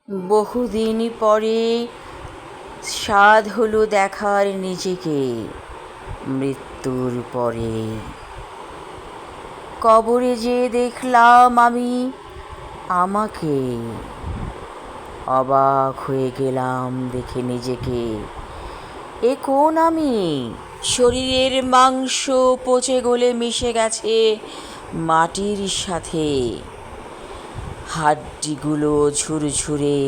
বহুদিন পরে স্বাদ হলো দেখার নিজেকে মৃত্যুর পরে। কবরে যে দেখলাম আমি আমাকে, অবাক হয়ে গেলাম দেখে নিজেকে। এ কোন আমি? শরীরের মাংস পচে গলে মিশে গেছে মাটির সাথে, হাড্ডিগুলো ঝুরঝুরে।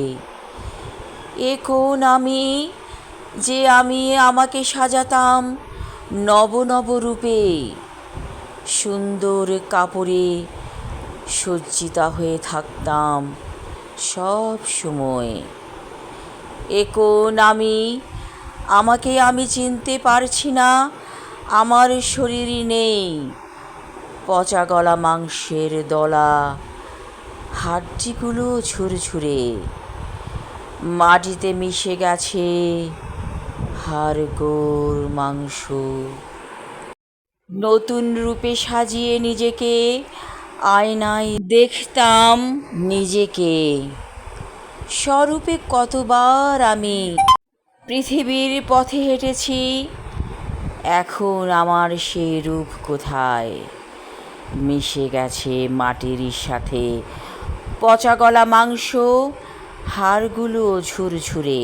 এ কোন আমি, যে আমি আমাকে সাজাতাম নব নব রূপে, সুন্দর কাপড়ে সজ্জিতা হয়ে থাকতাম সব সময়। এ কোন আমি, আমাকে আমি চিনতে পারছি না, আমার শরীরই নেই, পচা গলা মাংসের দলা, হাড্ডিগুলো ঝুরঝুরে, মাটিতে মিশে গেছে হাড়গোড় মাংস। নতুন রূপে সাজিয়ে নিজেকে আয়নায় দেখতাম নিজেকে, স্বরূপে কতবার আমি পৃথিবীর পথে হেঁটেছি। এখন আমার সেই রূপ কোথায়? মিশে গেছে মাটির সাথে, পচা গলা মাংস, হাড়গুলো ঝুরঝুরে।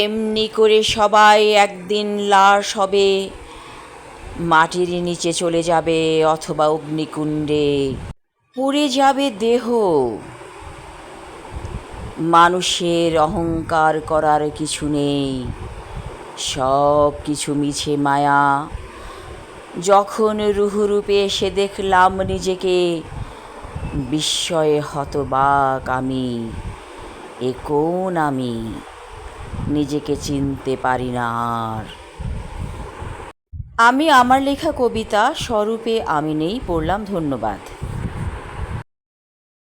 এমনি করে সবাই একদিন লাশ হবে, মাটির নিচে চলে যাবে অথবা অগ্নিকুণ্ডে পুড়ে যাবে দেহ। মানুষের অহংকার করার কিছু নেই, সব কিছু মিছে মায়া। যখন রূপে এসে দেখলাম নিজেকে, বিস্ময়ে হতবাক আমি। এ কোন আমি, নিজেকে চিনতে পারি না আর। আমি আমার লেখা কবিতা স্বরূপে আমি নেই পড়লাম। ধন্যবাদ।